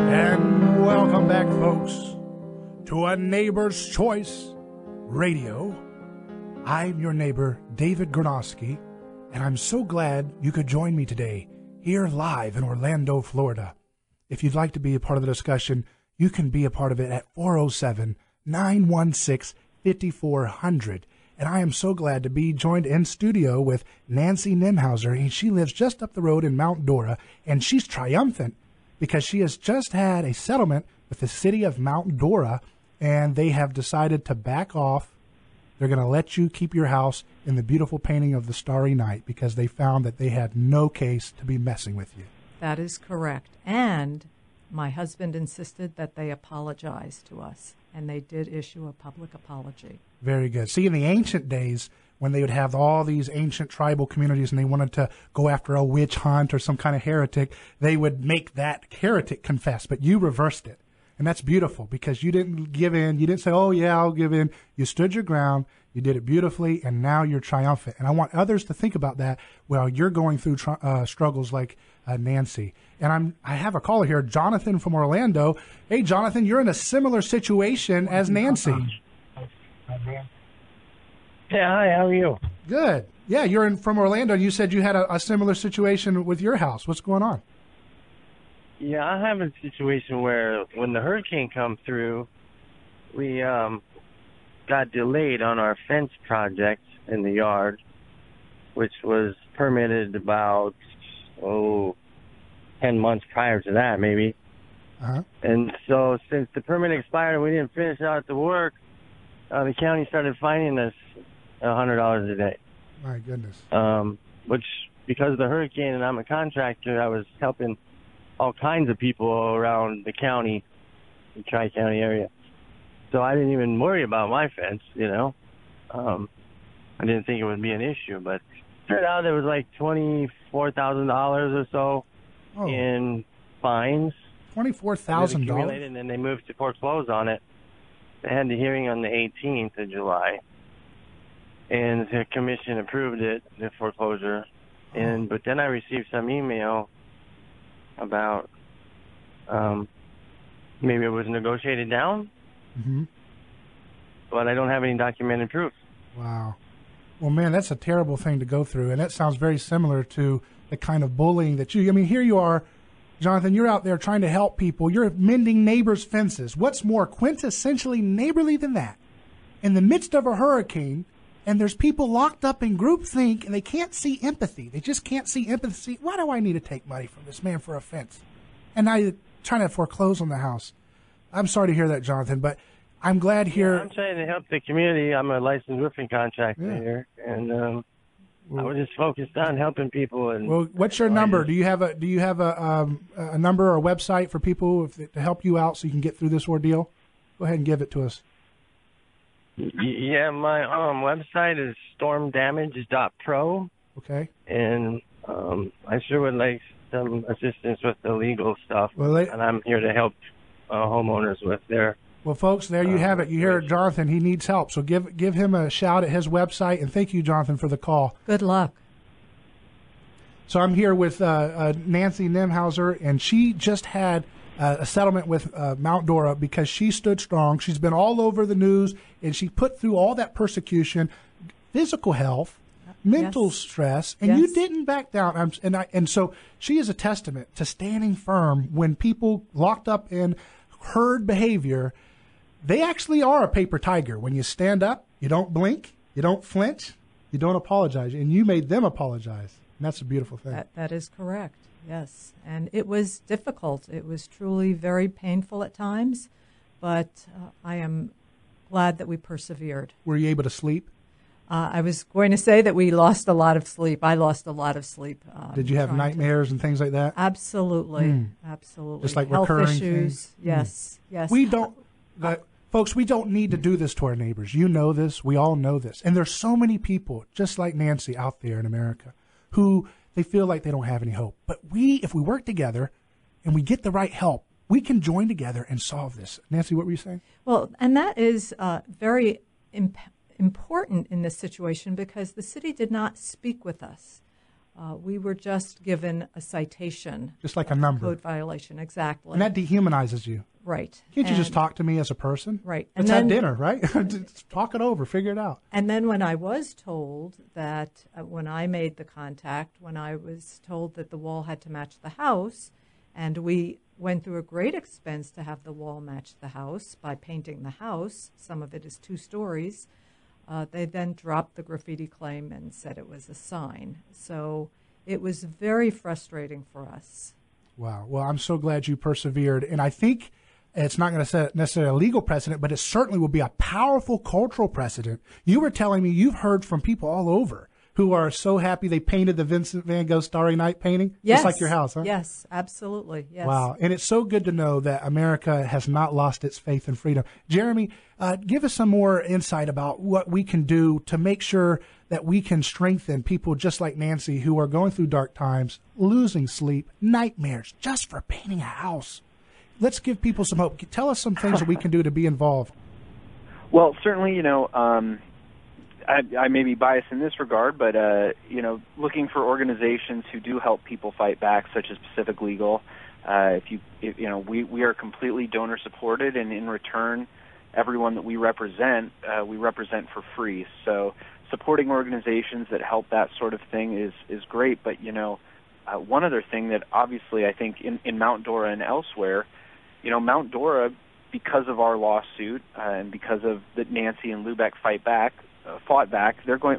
And welcome back, folks, to A Neighbor's Choice Radio. I'm your neighbor, David Gornoski, and I'm so glad you could join me today here live in Orlando, Florida. If you'd like to be a part of the discussion, you can be a part of it at 407-916-5400. And I am so glad to be joined in studio with Nancy Nemhauser. And she lives just up the road in Mount Dora, and she's triumphant because she has just had a settlement with the city of Mount Dora, and they have decided to back off. They're going to let you keep your house in the beautiful painting of the Starry Night because they found that they had no case to be messing with you. That is correct. And my husband insisted that they apologize to us, and they did issue a public apology. Very good. See, in the ancient days, when they would have all these ancient tribal communities and they wanted to go after a witch hunt or some kind of heretic, they would make that heretic confess. But you reversed it. And that's beautiful because you didn't give in. You didn't say, oh, yeah, I'll give in. You stood your ground. You did it beautifully, and now you're triumphant. And I want others to think about that while you're going through struggles like Nancy. And I have a caller here, Jonathan from Orlando. Hey, Jonathan, you're in a similar situation as Nancy. Yeah, hi, how are you? Good. Yeah, you're from Orlando. You said you had a similar situation with your house. What's going on? Yeah, I have a situation where when the hurricane come through, we got delayed on our fence project in the yard, which was permitted about, 10 months prior to that, maybe. Uh-huh. And so since the permit expired and we didn't finish out the work, the county started fining us $100 a day. My goodness. Which, because of the hurricane and I'm a contractor, I was helping all kinds of people around the county, the Tri-County area. So I didn't even worry about my fence, I didn't think it would be an issue, but it turned out there was like $24,000 or so in fines. $24,000? And then they moved to foreclose on it. They had the hearing on the 18th of July, and the commission approved it, the foreclosure. But then I received some email about maybe it was negotiated down, but I don't have any documented proof. Wow. Well, man, that's a terrible thing to go through, and that sounds very similar to the kind of bullying that here you are, Jonathan, you're out there trying to help people. You're mending neighbors' fences. What's more quintessentially neighborly than that? In the midst of a hurricane, and there's people locked up in groupthink, and they can't see empathy. They just can't see empathy. Why do I need to take money from this man for a fence? And now you're trying to foreclose on the house. I'm sorry to hear that, Jonathan, but I'm glad here. Yeah, I'm trying to help the community. I'm a licensed roofing contractor here, and I was just focused on helping people. And well, what's your number? Do you have a number or a website for people to help you out so you can get through this ordeal? Go ahead and give it to us. Yeah, my website is stormdamage.pro. Okay. And I sure would like some assistance with the legal stuff. Well, and I'm here to help homeowners with their. Well, folks, there you have it. You hear Jonathan. He needs help. So give him a shout at his website. And thank you, Jonathan, for the call. Good luck. So I'm here with Nancy Nemhauser, and she just had a settlement with Mount Dora because she stood strong. She's been all over the news, and she put through all that persecution, physical health, mental stress, and you didn't back down. And so she is a testament to standing firm when people locked up in herd behavior. They actually are a paper tiger. When you stand up, you don't blink, you don't flinch, you don't apologize, and you made them apologize. And that's a beautiful thing. That is correct, yes. And it was difficult. It was truly very painful at times, but I am glad that we persevered. Were you able to sleep? I was going to say that we lost a lot of sleep. I lost a lot of sleep. Did you have nightmares and things like that? Absolutely, absolutely. Just like health recurring issues. Things? Yes, yes. We don't, folks. We don't need to do this to our neighbors. You know this. We all know this. And there's so many people just like Nancy out there in America who they feel like they don't have any hope. But if we work together and we get the right help, we can join together and solve this. Nancy, what were you saying? Well, and that is very important in this situation because the city did not speak with us. We were just given a citation. Just like a number. Code violation, exactly. And that dehumanizes you. Right. Can't you just talk to me as a person? Right. Let's have dinner, right? Just talk it over, figure it out. And then when I was told that, when I made the contact, when I was told that the wall had to match the house, and we went through a great expense to have the wall match the house by painting the house, some of it is 2 stories, they then dropped the graffiti claim and said it was a sign. So it was very frustrating for us. Wow. Well, I'm so glad you persevered. And I think it's not going to set necessarily a legal precedent, but it certainly will be a powerful cultural precedent. You were telling me you've heard from people all over who are so happy they painted the Vincent van Gogh Starry Night painting. Yes. Just like your house, huh? Yes, absolutely. Yes. Wow. And it's so good to know that America has not lost its faith in freedom. Jeremy, give us some more insight about what we can do to make sure that we can strengthen people just like Nancy who are going through dark times, losing sleep, nightmares, just for painting a house. Let's give people some hope. Tell us some things that we can do to be involved. Well, certainly, I may be biased in this regard, but, looking for organizations who do help people fight back, such as Pacific Legal. We are completely donor supported, and in return, everyone that we represent for free. So supporting organizations that help that sort of thing is great. But, one other thing that obviously I think in Mount Dora and elsewhere, Mount Dora, because of our lawsuit and because of that Nancy and Lubeck fought back,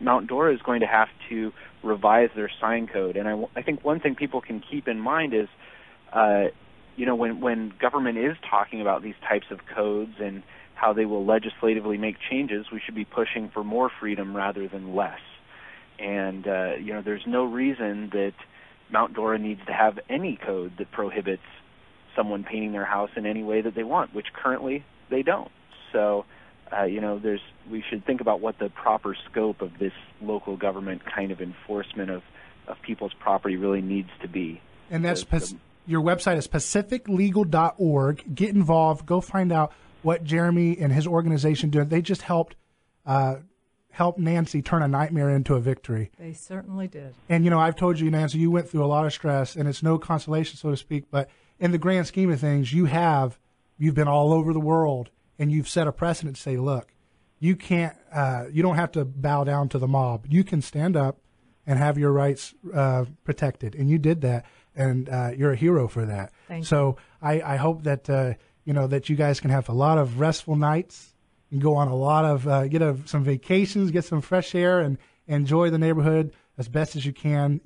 Mount Dora is going to have to revise their sign code. And I think one thing people can keep in mind is, when government is talking about these types of codes and how they will legislatively make changes, we should be pushing for more freedom rather than less. And, there's no reason that Mount Dora needs to have any code that prohibits someone painting their house in any way that they want, which currently they don't. So, we should think about what the proper scope of this local government kind of enforcement of people's property really needs to be. And that's your website is pacificlegal.org. Get involved. Go find out what Jeremy and his organization do. They just helped Nancy turn a nightmare into a victory. They certainly did. And, I've told you, Nancy, you went through a lot of stress, and it's no consolation, so to speak, but in the grand scheme of things, you've been all over the world, and you've set a precedent to say, look, you don't have to bow down to the mob. You can stand up and have your rights protected. And you did that, and you're a hero for that. Thank you. I hope that, that you guys can have a lot of restful nights and go on a lot of, get some vacations, get some fresh air, and enjoy the neighborhood as best as you can,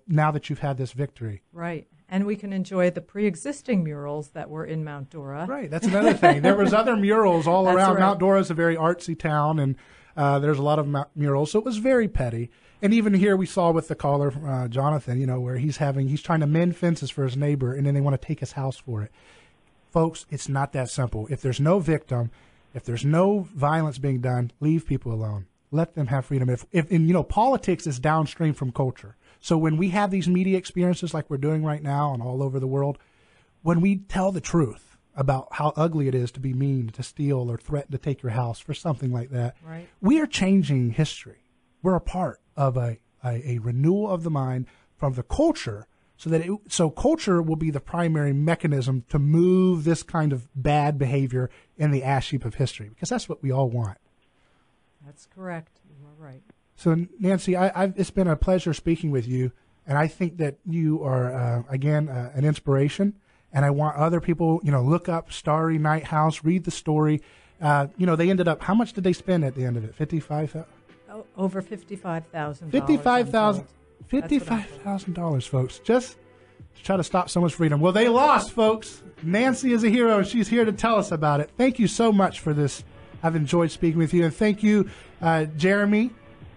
now that you've had this victory. Right. And we can enjoy the pre-existing murals that were in Mount Dora. Right, that's another thing. There was other murals all around. Right. Mount Dora is a very artsy town, and there's a lot of murals, so it was very petty. And even here we saw with the caller, Jonathan, where he's trying to mend fences for his neighbor, and then they want to take his house for it. Folks, it's not that simple. If there's no victim, if there's no violence being done, leave people alone. Let them have freedom. And politics is downstream from culture. So when we have these media experiences like we're doing right now and all over the world, when we tell the truth about how ugly it is to be mean, to steal, or threaten to take your house for something like that, right, we are changing history. We're a part of a renewal of the mind from the culture, so culture will be the primary mechanism to move this kind of bad behavior in the ash heap of history, because that's what we all want. That's correct. You are right. So, Nancy, it's been a pleasure speaking with you, and I think that you are, again, an inspiration, and I want other people, look up Starry Night House, read the story. They ended up, how much did they spend at the end of it? $55,000? Over $55,000. $55,000, folks, just to try to stop someone's freedom. Well, they lost, folks. Nancy is a hero, and she's here to tell us about it. Thank you so much for this. I've enjoyed speaking with you, and thank you, Jeremy,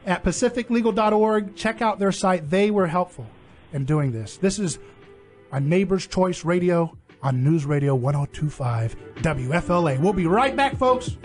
at pacificlegal.org. Check out their site. They were helpful in doing this. This is a Neighbor's Choice Radio on News Radio 102.5 WFLA. We'll be right back, folks.